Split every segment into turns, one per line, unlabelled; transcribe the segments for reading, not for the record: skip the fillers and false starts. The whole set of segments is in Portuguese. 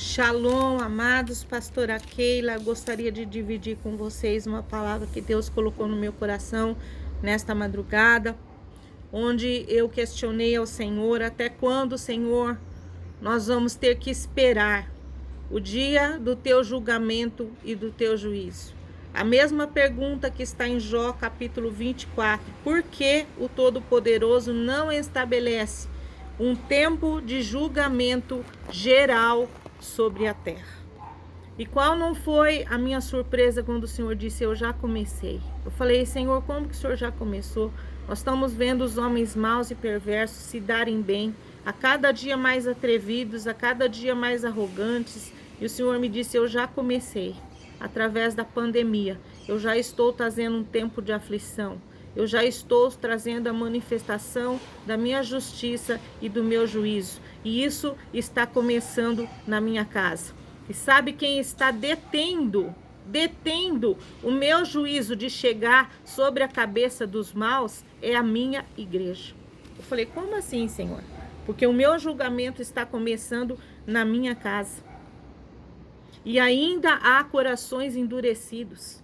Shalom, amados, pastora Keila, gostaria de dividir com vocês uma palavra que Deus colocou no meu coração nesta madrugada, onde eu questionei ao Senhor, até quando, Senhor, nós vamos ter que esperar o dia do teu julgamento e do teu juízo? A mesma pergunta que está em Jó, capítulo 24, por que o Todo-Poderoso não estabelece um tempo de julgamento geral sobre a terra? E qual não foi a minha surpresa quando o Senhor disse, eu já comecei? Eu falei, Senhor, como que o Senhor já começou? Nós estamos vendo os homens maus e perversos se darem bem, a cada dia mais atrevidos, a cada dia mais arrogantes. E o Senhor me disse, eu já comecei. Através da pandemia, eu já estou trazendo um tempo de aflição. Eu já estou trazendo a manifestação da minha justiça e do meu juízo. E isso está começando na minha casa. E sabe quem está detendo o meu juízo de chegar sobre a cabeça dos maus? É a minha igreja. Eu falei, como assim, Senhor? Porque o meu julgamento está começando na minha casa. E ainda há corações endurecidos.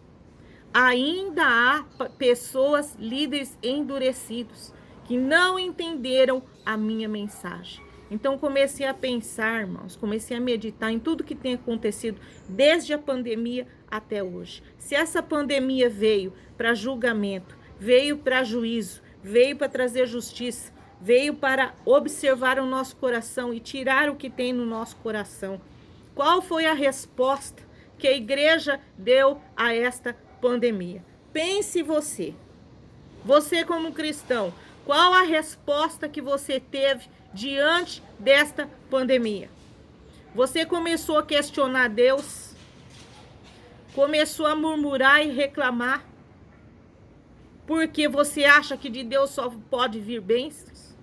Ainda há pessoas, líderes endurecidos, que não entenderam a minha mensagem. Então comecei a pensar, irmãos, comecei a meditar em tudo que tem acontecido desde a pandemia até hoje. Se essa pandemia veio para julgamento, veio para juízo, veio para trazer justiça, veio para observar o nosso coração e tirar o que tem no nosso coração, qual foi a resposta que a igreja deu a esta pandemia? Pense você como cristão, qual a resposta que você teve diante desta pandemia? Você começou a questionar Deus? Começou a murmurar e reclamar? Porque você acha que de Deus só pode vir bênçãos?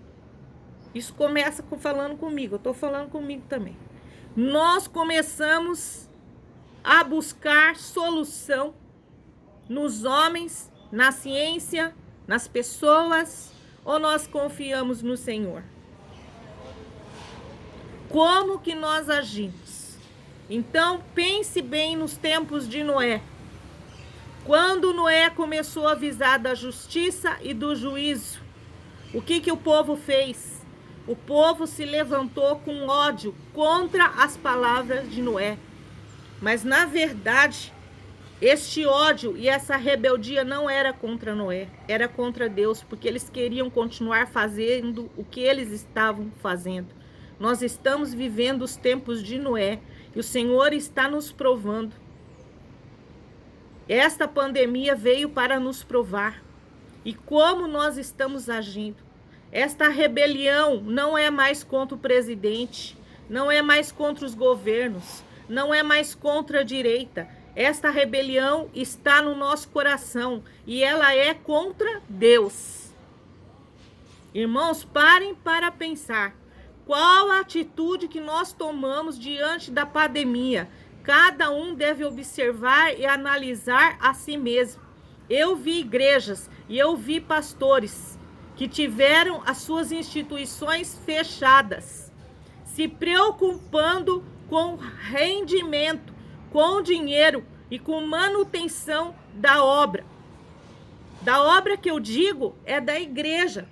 Isso começa falando comigo, eu estou falando comigo também. Nós começamos a buscar solução nos homens, na ciência, nas pessoas, ou nós confiamos no Senhor? Como que nós agimos? Então, pense bem nos tempos de Noé. Quando Noé começou a avisar da justiça e do juízo, o que o povo fez? O povo se levantou com ódio contra as palavras de Noé. Mas, na verdade, este ódio e essa rebeldia não era contra Noé, era contra Deus, porque eles queriam continuar fazendo o que eles estavam fazendo. Nós estamos vivendo os tempos de Noé e o Senhor está nos provando. Esta pandemia veio para nos provar. E como nós estamos agindo? Esta rebelião não é mais contra o presidente, não é mais contra os governos, não é mais contra a direita. Esta rebelião está no nosso coração e ela é contra Deus. Irmãos, parem para pensar. Qual a atitude que nós tomamos diante da pandemia? Cada um deve observar e analisar a si mesmo. Eu vi igrejas e eu vi pastores que tiveram as suas instituições fechadas, se preocupando com rendimento, com dinheiro e com manutenção da obra. Da obra que eu digo é da igreja,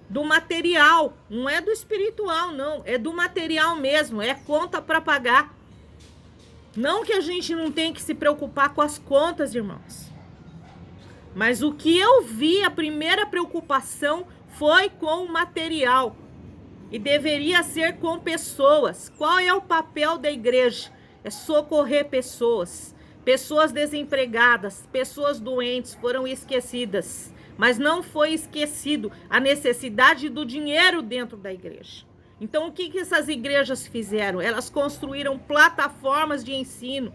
do material, não é do espiritual, não, é do material mesmo, é conta para pagar. Não que a gente não tenha que se preocupar com as contas, irmãos. Mas o que eu vi, a primeira preocupação foi com o material. E deveria ser com pessoas. Qual é o papel da igreja? É socorrer pessoas. Pessoas desempregadas, pessoas doentes foram esquecidas. Mas não foi esquecido a necessidade do dinheiro dentro da igreja. Então o que essas igrejas fizeram? Elas construíram plataformas de ensino,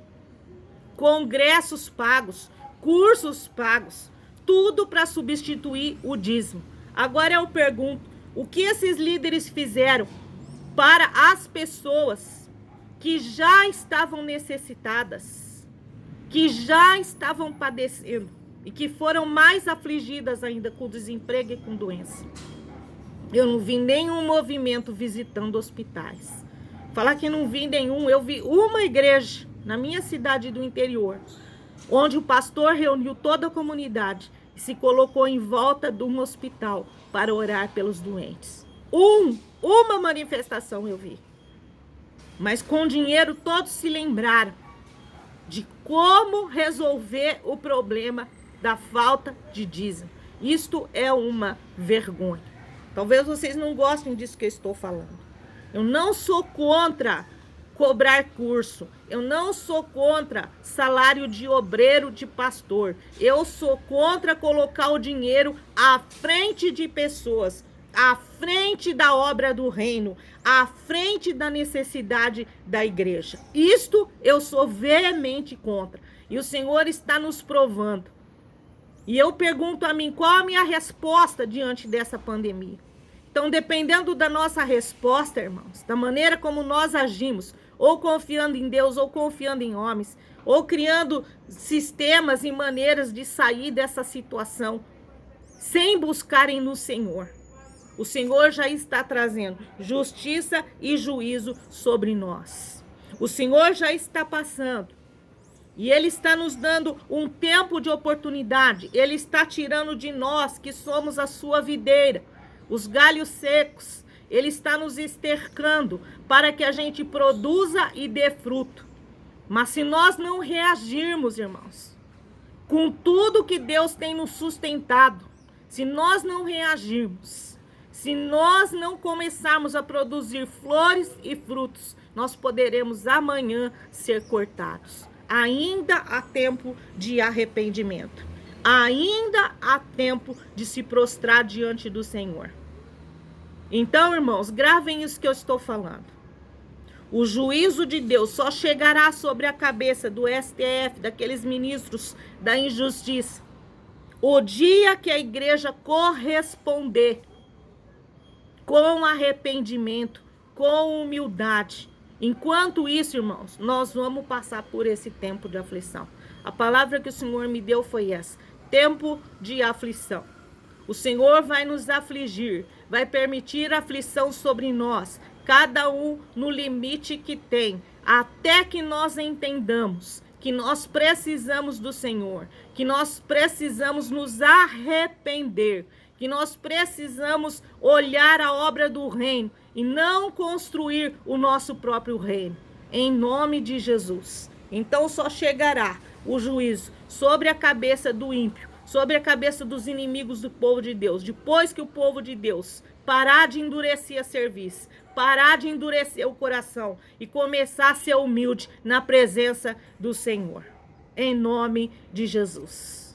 congressos pagos, cursos pagos, tudo para substituir o dízimo. Agora eu pergunto, o que esses líderes fizeram para as pessoas que já estavam necessitadas, que já estavam padecendo e que foram mais afligidas ainda com desemprego e com doença? Eu não vi nenhum movimento visitando hospitais. Falar que não vi nenhum, eu vi uma igreja na minha cidade do interior, onde o pastor reuniu toda a comunidade e se colocou em volta de um hospital para orar pelos doentes. Uma manifestação eu vi. Mas com dinheiro todos se lembraram de como resolver o problema da falta de dízimo. Isto é uma vergonha. Talvez vocês não gostem disso que eu estou falando. Eu não sou contra cobrar curso. Eu não sou contra salário de obreiro, de pastor. Eu sou contra colocar o dinheiro à frente de pessoas, à frente da obra do reino, à frente da necessidade da igreja. Isto eu sou veemente contra. E o Senhor está nos provando. E eu pergunto a mim, qual a minha resposta diante dessa pandemia? Então, dependendo da nossa resposta, irmãos, da maneira como nós agimos, ou confiando em Deus, ou confiando em homens, ou criando sistemas e maneiras de sair dessa situação, sem buscarem no Senhor. O Senhor já está trazendo justiça e juízo sobre nós. O Senhor já está passando. E Ele está nos dando um tempo de oportunidade. Ele está tirando de nós, que somos a sua videira, os galhos secos. Ele está nos estercando para que a gente produza e dê fruto. Mas se nós não reagirmos, irmãos, com tudo que Deus tem nos sustentado, se nós não reagirmos, se nós não começarmos a produzir flores e frutos, nós poderemos amanhã ser cortados. Ainda há tempo de arrependimento. Ainda há tempo de se prostrar diante do Senhor. Então, irmãos, gravem isso que eu estou falando. O juízo de Deus só chegará sobre a cabeça do STF, daqueles ministros da injustiça, o dia que a igreja corresponder com arrependimento, com humildade. Enquanto isso, irmãos, nós vamos passar por esse tempo de aflição. A palavra que o Senhor me deu foi essa: tempo de aflição. O Senhor vai nos afligir, vai permitir aflição sobre nós, cada um no limite que tem, até que nós entendamos que nós precisamos do Senhor, que nós precisamos nos arrepender, que nós precisamos olhar a obra do reino e não construir o nosso próprio reino, em nome de Jesus. Então só chegará o juízo sobre a cabeça do ímpio, sobre a cabeça dos inimigos do povo de Deus, depois que o povo de Deus parar de endurecer a cerviz, parar de endurecer o coração e começar a ser humilde na presença do Senhor. Em nome de Jesus.